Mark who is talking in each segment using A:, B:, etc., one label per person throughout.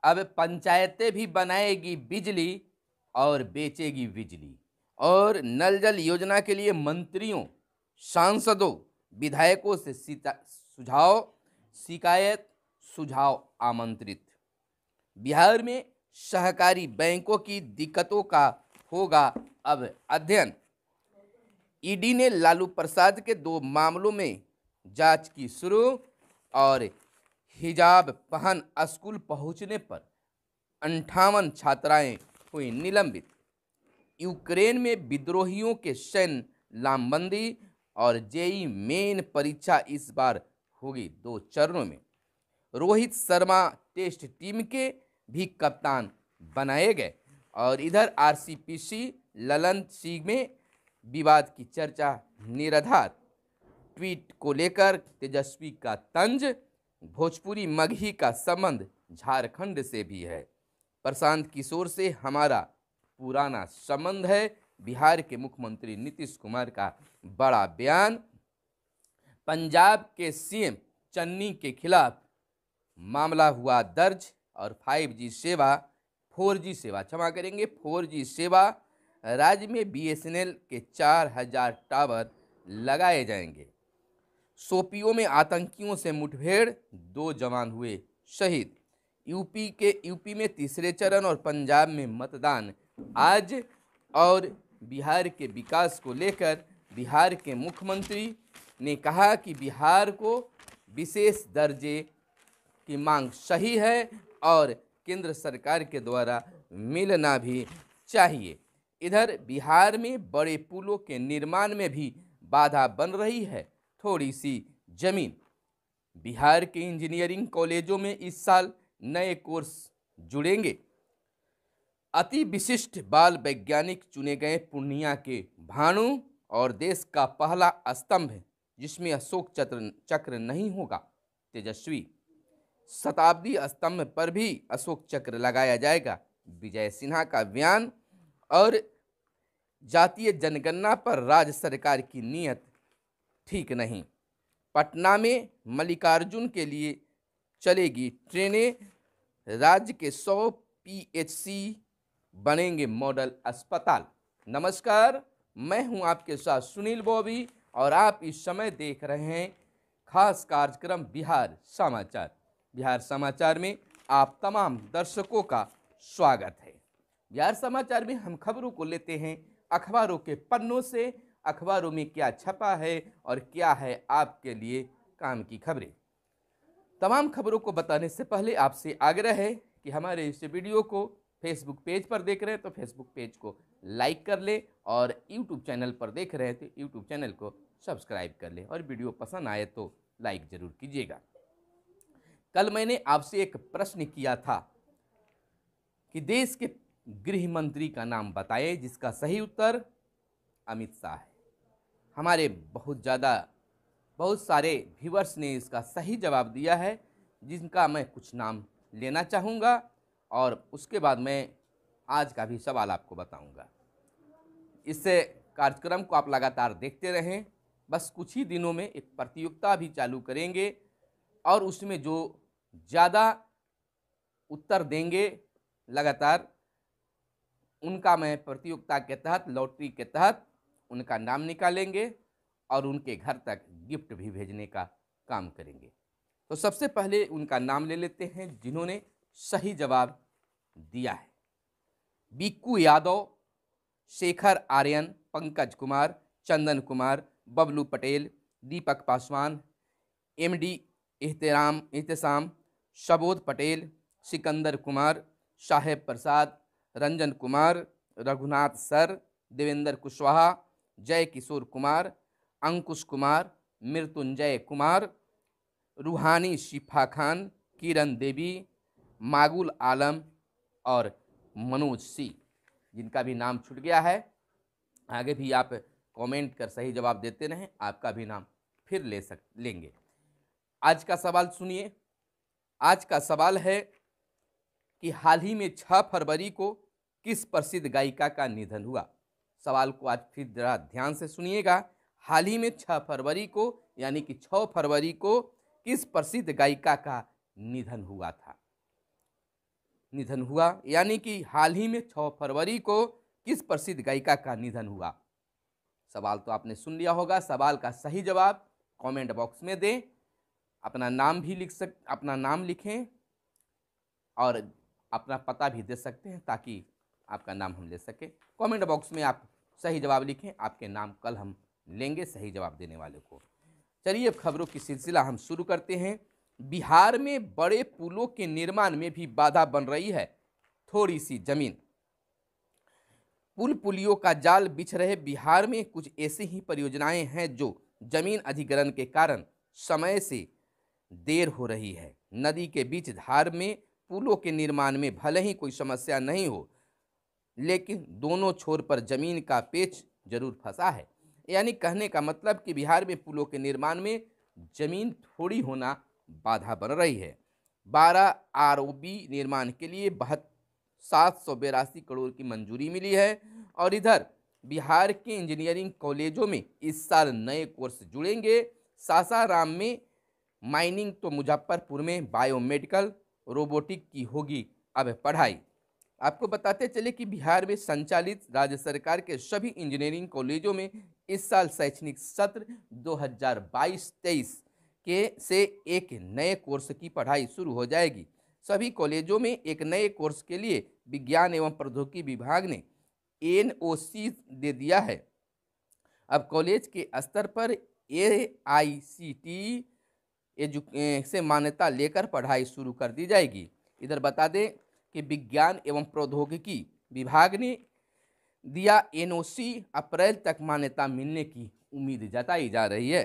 A: अब पंचायतें भी बनाएगी बिजली और बेचेगी बिजली। और नल जल योजना के लिए मंत्रियों, सांसदों, विधायकों से शिकायत सुझाव आमंत्रित। बिहार में सहकारी बैंकों की दिक्कतों का होगा अब अध्ययन। ईडी ने लालू प्रसाद के 2 मामलों में जांच की शुरू। और हिजाब पहन स्कूल पहुंचने पर 58 छात्राएं हुई निलंबित। यूक्रेन में विद्रोहियों के सैन्य लामबंदी। और जेईई मेन परीक्षा इस बार होगी 2 चरणों में। रोहित शर्मा टेस्ट टीम के भी कप्तान बनाए गए। और इधर आरसीपीसी ललन सिंह में विवाद की चर्चा निराधार। ट्वीट को लेकर तेजस्वी का तंज। भोजपुरी मगही का संबंध झारखंड से भी है। प्रशांत किशोर से हमारा पुराना संबंध है। बिहार के मुख्यमंत्री नीतीश कुमार का बड़ा बयान। पंजाब के सीएम चन्नी के खिलाफ मामला हुआ दर्ज। और 4G सेवा राज्य में बीएसएनएल के 4000 टावर लगाए जाएंगे। शोपियों में आतंकियों से मुठभेड़, 2 जवान हुए शहीद। यूपी में तीसरे चरण और पंजाब में मतदान आज। और बिहार के विकास को लेकर बिहार के मुख्यमंत्री ने कहा कि बिहार को विशेष दर्जे की मांग सही है और केंद्र सरकार के द्वारा मिलना भी चाहिए। इधर बिहार में बड़े पुलों के निर्माण में भी बाधा बन रही है थोड़ी सी जमीन। बिहार के इंजीनियरिंग कॉलेजों में इस साल नए कोर्स जुड़ेंगे। अति विशिष्ट बाल वैज्ञानिक चुने गए पूर्णिया के भानु। और देश का पहला स्तंभ जिसमें अशोक चक्र नहीं होगा, तेजस्वी। शताब्दी स्तंभ पर भी अशोक चक्र लगाया जाएगा, विजय सिन्हा का बयान। और जातीय जनगणना पर राज्य सरकार की नीयत ठीक नहीं। पटना में मल्लिकार्जुन के लिए चलेगी ट्रेनें। राज्य के 100 पीएचसी बनेंगे मॉडल अस्पताल। नमस्कार, मैं हूं आपके साथ सुनील बॉबी और आप इस समय देख रहे हैं खास कार्यक्रम बिहार समाचार। बिहार समाचार में आप तमाम दर्शकों का स्वागत है। बिहार समाचार में हम खबरों को लेते हैं अखबारों के पन्नों से। अखबारों में क्या छपा है और क्या है आपके लिए काम की खबरें। तमाम खबरों को बताने से पहले आपसे आग्रह है कि हमारे इस वीडियो को फेसबुक पेज पर देख रहे हैं तो फेसबुक पेज को लाइक कर ले और यूट्यूब चैनल पर देख रहे हैं तो यूट्यूब चैनल को सब्सक्राइब कर ले और वीडियो पसंद आए तो लाइक जरूर कीजिएगा। कल मैंने आपसे एक प्रश्न किया था कि देश के गृह मंत्री का नाम बताएं, जिसका सही उत्तर अमित शाह है। हमारे बहुत सारे व्यूअर्स ने इसका सही जवाब दिया है, जिनका मैं कुछ नाम लेना चाहूँगा और उसके बाद मैं आज का भी सवाल आपको बताऊंगा। इससे कार्यक्रम को आप लगातार देखते रहें। बस कुछ ही दिनों में एक प्रतियोगिता भी चालू करेंगे और उसमें जो ज़्यादा उत्तर देंगे लगातार उनका मैं प्रतियोगिता के तहत, लॉटरी के तहत उनका नाम निकालेंगे और उनके घर तक गिफ्ट भी भेजने का काम करेंगे। तो सबसे पहले उनका नाम ले लेते हैं जिन्होंने सही जवाब दिया है। बिक्कू यादव, शेखर आर्यन, पंकज कुमार, चंदन कुमार, बबलू पटेल, दीपक पासवान, एमडी एहतेशाम, शबोध पटेल, सिकंदर कुमार, साहेब प्रसाद, रंजन कुमार, रघुनाथ सर, देवेंद्र कुशवाहा, जय किशोर कुमार, अंकुश कुमार, मृत्युंजय कुमार, रूहानी शिफा खान, किरण देवी, मागुल आलम और मनोज सिंह। जिनका भी नाम छूट गया है आगे भी आप कमेंट कर सही जवाब देते रहें, आपका भी नाम फिर लेंगे। आज का सवाल सुनिए। आज का सवाल है कि हाल ही में 6 फरवरी को किस प्रसिद्ध गायिका का निधन हुआ। सवाल को आज फिर जरा ध्यान से सुनिएगा। हाल ही में 6 फरवरी को यानी कि 6 फरवरी को किस प्रसिद्ध गायिका का निधन हुआ था। निधन हुआ, यानी कि हाल ही में 6 फरवरी को किस प्रसिद्ध गायिका का निधन हुआ। सवाल तो आपने सुन लिया होगा। सवाल का सही जवाब कमेंट बॉक्स में दें। अपना नाम लिखें और अपना पता भी दे सकते हैं ताकि आपका नाम हम ले सके। कमेंट बॉक्स में आप सही जवाब लिखें, आपके नाम कल हम लेंगे सही जवाब देने वाले को। चलिए अब खबरों की सिलसिला हम शुरू करते हैं। बिहार में बड़े पुलों के निर्माण में भी बाधा बन रही है थोड़ी सी जमीन। पुल पुलियों का जाल बिछ रहे बिहार में कुछ ऐसी ही परियोजनाएं हैं जो जमीन अधिग्रहण के कारण समय से देर हो रही है। नदी के बीच धार में पुलों के निर्माण में भले ही कोई समस्या नहीं हो, लेकिन दोनों छोर पर जमीन का पेच जरूर फंसा है। यानी कहने का मतलब कि बिहार में पुलों के निर्माण में जमीन थोड़ी होना बाधा बन रही है। 12 आरओबी निर्माण के लिए 782 करोड़ की मंजूरी मिली है। और इधर बिहार के इंजीनियरिंग कॉलेजों में इस साल नए कोर्स जुड़ेंगे। सासाराम में माइनिंग तो मुजफ्फरपुर में बायोमेडिकल रोबोटिक की होगी अब पढ़ाई। आपको बताते चले कि बिहार में संचालित राज्य सरकार के सभी इंजीनियरिंग कॉलेजों में इस साल शैक्षणिक सत्र 2022-23 से एक नए कोर्स की पढ़ाई शुरू हो जाएगी। सभी कॉलेजों में एक नए कोर्स के लिए विज्ञान एवं प्रौद्योगिकी विभाग ने एनओसी दे दिया है। अब कॉलेज के स्तर पर AICTE से मान्यता लेकर पढ़ाई शुरू कर दी जाएगी। इधर बता दें कि विज्ञान एवं प्रौद्योगिकी विभाग ने दिया एनओसी अप्रैल तक मान्यता मिलने की उम्मीद जताई जा रही है।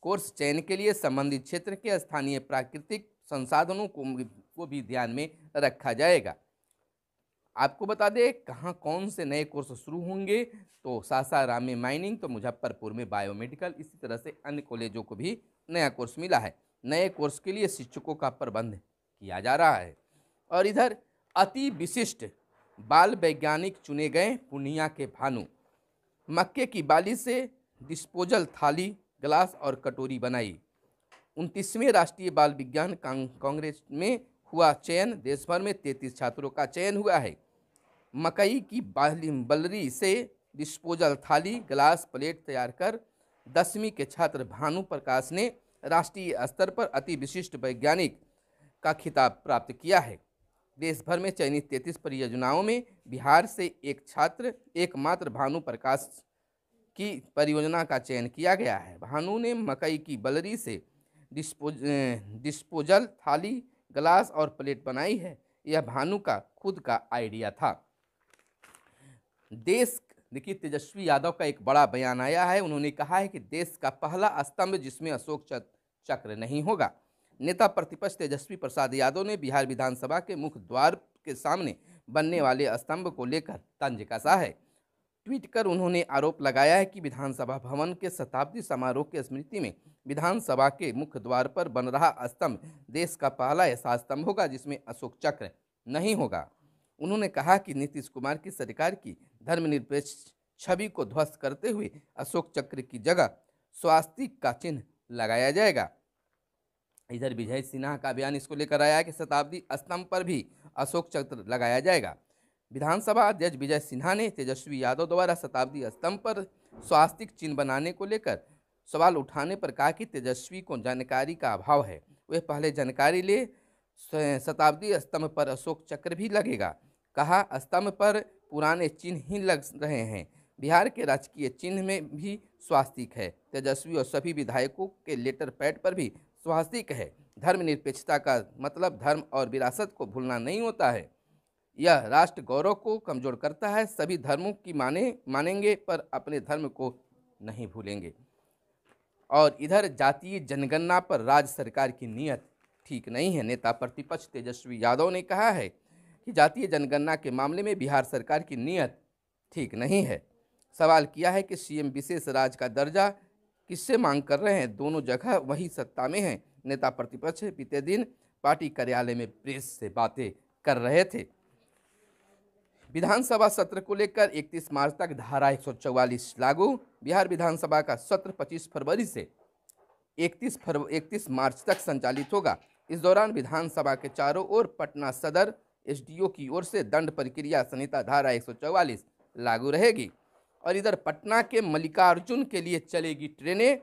A: कोर्स चयन के लिए संबंधित क्षेत्र के स्थानीय प्राकृतिक संसाधनों को भी ध्यान में रखा जाएगा। आपको बता दें कहाँ कौन से नए कोर्स शुरू होंगे, तो सासाराम में माइनिंग, तो मुजफ्फरपुर में बायोमेडिकल, इसी तरह से अन्य कॉलेजों को भी नया कोर्स मिला है। नए कोर्स के लिए शिक्षकों का प्रबंध किया जा रहा है। और इधर अति विशिष्ट बाल वैज्ञानिक चुने गए पूर्णिया के भानु। मक्के की बाली से डिस्पोजल थाली, गिलास और कटोरी बनाई। 29वें राष्ट्रीय बाल विज्ञान कांग्रेस में हुआ चयन। देश भर में 33 छात्रों का चयन हुआ है। मकई की बलरी से डिस्पोजल थाली, गिलास, प्लेट तैयार कर 10वीं के छात्र भानु प्रकाश ने राष्ट्रीय स्तर पर अति विशिष्ट वैज्ञानिक का खिताब प्राप्त किया है। देश भर में चयनित 33 परियोजनाओं में बिहार से एक छात्र एकमात्र भानु प्रकाश की परियोजना का चयन किया गया है। भानु ने मकई की बलरी से डिस्पोजल थाली, गिलास और प्लेट बनाई है। यह भानु का खुद का आइडिया था। देखिए तेजस्वी यादव का एक बड़ा बयान आया है। उन्होंने कहा है कि देश का पहला स्तंभ जिसमें अशोक चक्र नहीं होगा। नेता प्रतिपक्ष तेजस्वी प्रसाद यादव ने बिहार विधानसभा के मुख्य द्वार के सामने बनने वाले स्तंभ को लेकर तंज कसा है। ट्वीट कर उन्होंने आरोप लगाया है कि विधानसभा भवन के शताब्दी समारोह की स्मृति में विधानसभा के मुख्य द्वार पर बन रहा स्तंभ देश का पहला ऐसा स्तंभ होगा जिसमें अशोक चक्र नहीं होगा। उन्होंने कहा कि नीतीश कुमार की सरकार की धर्मनिरपेक्ष छवि को ध्वस्त करते हुए अशोक चक्र की जगह स्वास्तिक का चिन्ह लगाया जाएगा। इधर विजय सिन्हा का बयान इसको लेकर आया है कि शताब्दी स्तंभ पर भी अशोक चक्र लगाया जाएगा। विधानसभा अध्यक्ष विजय सिन्हा ने तेजस्वी यादव द्वारा शताब्दी स्तंभ पर स्वास्तिक चिन्ह बनाने को लेकर सवाल उठाने पर कहा कि तेजस्वी को जानकारी का अभाव है। वे पहले जानकारी ले। शताब्दी स्तंभ पर अशोक चक्र भी लगेगा। कहा स्तंभ पर पुराने चिन्ह ही लग रहे हैं। बिहार के राजकीय चिन्ह में भी स्वास्तिक है। तेजस्वी और सभी विधायकों के लेटर पैड पर भी स्वास्तिक है। धर्मनिरपेक्षता का मतलब धर्म और विरासत को भूलना नहीं होता है। यह राष्ट्र गौरव को कमजोर करता है। सभी धर्मों की मानेंगे पर अपने धर्म को नहीं भूलेंगे। और इधर जातीय जनगणना पर राज्य सरकार की नीयत ठीक नहीं है। नेता प्रतिपक्ष तेजस्वी यादव ने कहा है कि जातीय जनगणना के मामले में बिहार सरकार की नीयत ठीक नहीं है। सवाल किया है कि सीएम विशेष राज्य का दर्जा किससे मांग कर रहे हैं। दोनों जगह वही सत्ता में हैं। नेता प्रतिपक्ष बीते दिन पार्टी कार्यालय में प्रेस से बातें कर रहे थे। विधानसभा सत्र को लेकर 31 मार्च तक धारा 144 लागू। बिहार विधानसभा का सत्र 25 फरवरी से 31 मार्च तक संचालित होगा। इस दौरान विधानसभा के चारों ओर पटना सदर एसडीओ की ओर से दंड प्रक्रिया संहिता धारा 144 लागू रहेगी। और इधर पटना के मल्लिकार्जुन के लिए चलेगी ट्रेनें,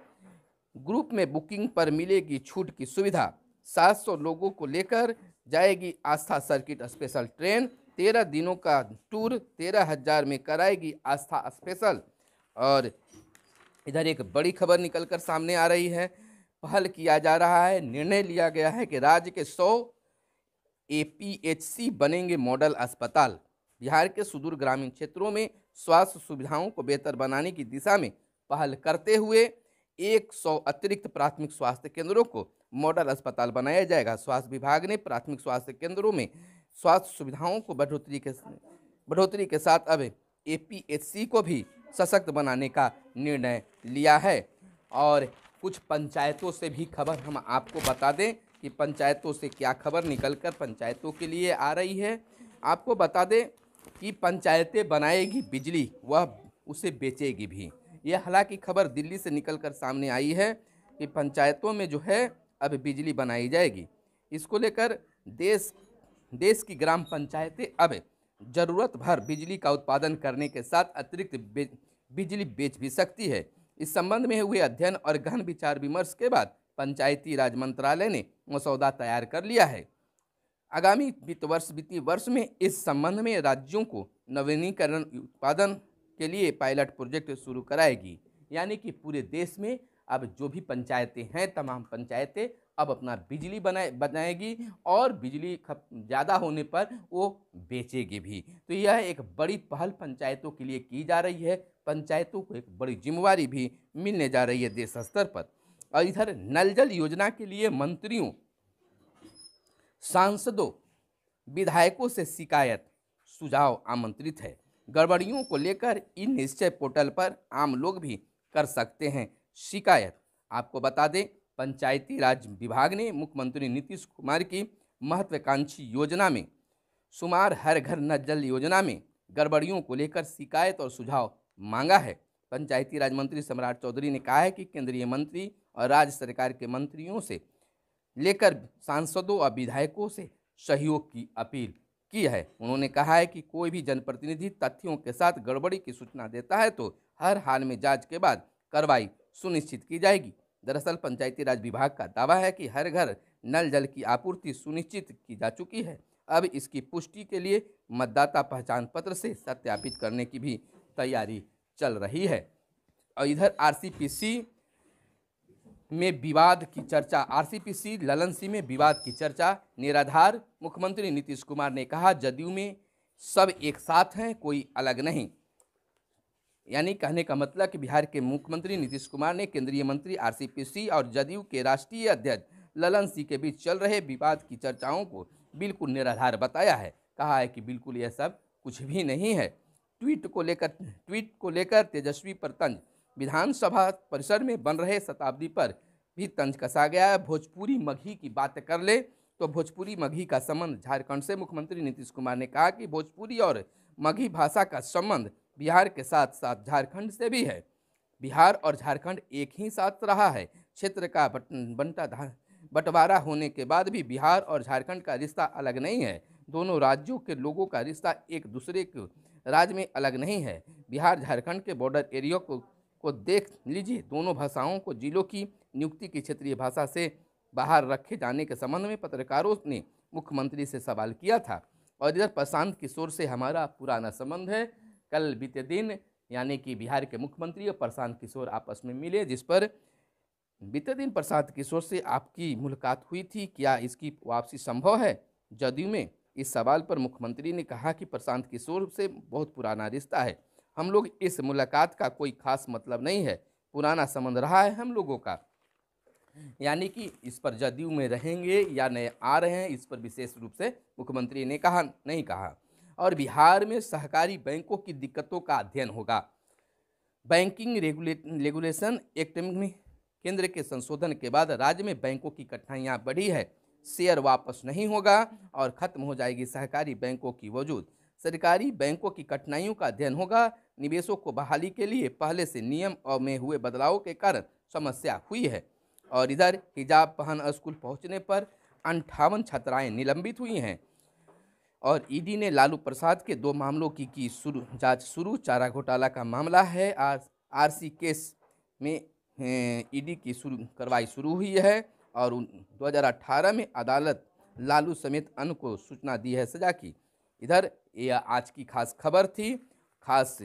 A: ग्रुप में बुकिंग पर मिलेगी छूट की सुविधा। 700 लोगों को लेकर जाएगी आस्था सर्किट स्पेशल ट्रेन। 13 दिनों का टूर 13,000 में कराएगी आस्था स्पेशल। और इधर एक बड़ी खबर निकलकर सामने आ रही है। पहल किया जा रहा है, निर्णय लिया गया है कि राज्य के 100 एपीएचसी बनेंगे मॉडल अस्पताल। बिहार के सुदूर ग्रामीण क्षेत्रों में स्वास्थ्य सुविधाओं को बेहतर बनाने की दिशा में पहल करते हुए 100 अतिरिक्त प्राथमिक स्वास्थ्य केंद्रों को मॉडल अस्पताल बनाया जाएगा। स्वास्थ्य विभाग ने प्राथमिक स्वास्थ्य केंद्रों में स्वास्थ्य सुविधाओं को बढ़ोतरी के साथ अब एपीएचसी को भी सशक्त बनाने का निर्णय लिया है। और कुछ पंचायतों से भी खबर हम आपको बता दें कि पंचायतों से क्या खबर निकलकर पंचायतों के लिए आ रही है। आपको बता दें कि पंचायतें बनाएगी बिजली, वह उसे बेचेगी भी। यह हालांकि खबर दिल्ली से निकलकर सामने आई है कि पंचायतों में जो है अब बिजली बनाई जाएगी। इसको लेकर देश की ग्राम पंचायतें अब जरूरत भर बिजली का उत्पादन करने के साथ अतिरिक्त बिजली बेच भी सकती है। इस संबंध में हुए अध्ययन और गहन विचार विमर्श के बाद पंचायती राज मंत्रालय ने मसौदा तैयार कर लिया है। आगामी वित्तीय वर्ष में इस संबंध में राज्यों को नवीनीकरण उत्पादन के लिए पायलट प्रोजेक्ट शुरू कराएगी। यानी कि पूरे देश में अब जो भी पंचायतें हैं, तमाम पंचायतें अब अपना बिजली बनाएगी और बिजली ज़्यादा होने पर वो बेचेगी भी। तो यह एक बड़ी पहल पंचायतों के लिए की जा रही है। पंचायतों को एक बड़ी जिम्मेवारी भी मिलने जा रही है देश स्तर पर। और इधर नल जल योजना के लिए मंत्रियों, सांसदों, विधायकों से शिकायत सुझाव आमंत्रित है। गड़बड़ियों को लेकर ई निश्चय पोर्टल पर आम लोग भी कर सकते हैं शिकायत। आपको बता दें, पंचायती राज विभाग ने मुख्यमंत्री नीतीश कुमार की महत्वाकांक्षी योजना में शुमार हर घर नल जल योजना में गड़बड़ियों को लेकर शिकायत और सुझाव मांगा है। पंचायती राज मंत्री सम्राट चौधरी ने कहा है कि केंद्रीय मंत्री और राज्य सरकार के मंत्रियों से लेकर सांसदों और विधायकों से सहयोग की अपील की है। उन्होंने कहा है कि कोई भी जनप्रतिनिधि तथ्यों के साथ गड़बड़ी की सूचना देता है तो हर हाल में जांच के बाद कार्रवाई सुनिश्चित की जाएगी। दरअसल पंचायती राज विभाग का दावा है कि हर घर नल जल की आपूर्ति सुनिश्चित की जा चुकी है। अब इसकी पुष्टि के लिए मतदाता पहचान पत्र से सत्यापित करने की भी तैयारी चल रही है। और इधर आरसीपीसी में विवाद की चर्चा, आरसीपीसी ललन सिंह में विवाद की चर्चा निराधार। मुख्यमंत्री नीतीश कुमार ने कहा, जदयू में सब एक साथ हैं, कोई अलग नहीं। यानी कहने का मतलब कि बिहार के मुख्यमंत्री नीतीश कुमार ने केंद्रीय मंत्री आरसीपीसी और जदयू के राष्ट्रीय अध्यक्ष ललन सिंह के बीच चल रहे विवाद की चर्चाओं को बिल्कुल निराधार बताया है। कहा है कि बिल्कुल यह सब कुछ भी नहीं है। ट्वीट को लेकर तेजस्वी पर तंज, विधानसभा परिसर में बन रहे शताब्दी पर भी तंज कसा गया है। भोजपुरी मगही की बात कर ले तो भोजपुरी मगही का संबंध झारखंड से। मुख्यमंत्री नीतीश कुमार ने कहा कि भोजपुरी और मगही भाषा का संबंध बिहार के साथ साथ झारखंड से भी है। बिहार और झारखंड एक ही साथ रहा है। क्षेत्र का बंटवारा होने के बाद भी बिहार और झारखंड का रिश्ता अलग नहीं है। दोनों राज्यों के लोगों का रिश्ता एक दूसरे के राज्य में अलग नहीं है। बिहार झारखंड के बॉर्डर एरिया को देख लीजिए। दोनों भाषाओं को जिलों की नियुक्ति की क्षेत्रीय भाषा से बाहर रखे जाने के संबंध में पत्रकारों ने मुख्यमंत्री से सवाल किया था। और इधर प्रशांत किशोर से हमारा पुराना संबंध है। कल बीते दिन यानी कि बिहार के मुख्यमंत्री और प्रशांत किशोर आपस में मिले, जिस पर बीते दिन प्रशांत किशोर से आपकी मुलाकात हुई थी, क्या इसकी वापसी संभव है जदयू में? इस सवाल पर मुख्यमंत्री ने कहा कि प्रशांत किशोर से बहुत पुराना रिश्ता है। हम लोग इस मुलाकात का कोई खास मतलब नहीं है, पुराना संबंध रहा है हम लोगों का। यानी कि इस पर जदयू में रहेंगे या नए आ रहे हैं, इस पर विशेष रूप से मुख्यमंत्री ने नहीं कहा। और बिहार में सहकारी बैंकों की दिक्कतों का अध्ययन होगा। बैंकिंग रेगुलेशन एक्ट में केंद्र के संशोधन के बाद राज्य में बैंकों की कठिनाइयां बढ़ी है। शेयर वापस नहीं होगा और खत्म हो जाएगी सहकारी बैंकों की वजूद। सरकारी बैंकों की कठिनाइयों का अध्ययन होगा। निवेशों को बहाली के लिए पहले से नियम में हुए बदलावों के कारण समस्या हुई है। और इधर हिजाब पहन स्कूल पहुंचने पर 58 छात्राएं निलंबित हुई हैं। और ईडी ने लालू प्रसाद के 2 मामलों की जांच शुरू। चारा घोटाला का मामला है, आरसी केस में ईडी की कार्रवाई शुरू हुई है और 2018 में अदालत लालू समेत अन्य को सूचना दी है सजा की। इधर यह आज की खास खबर थी, खास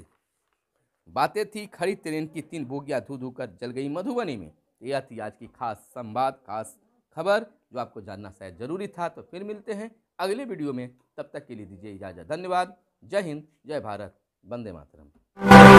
A: बातें थी। खड़ी ट्रेन की 3 बोगियां धू धू कर जल गई मधुबनी में। यह थी आज की खास संवाद, खास खबर जो आपको जानना शायद जरूरी था। तो फिर मिलते हैं अगले वीडियो में, तब तक के लिए दीजिए इजाजत। धन्यवाद। जय हिंद, जय भारत, वंदे मातरम।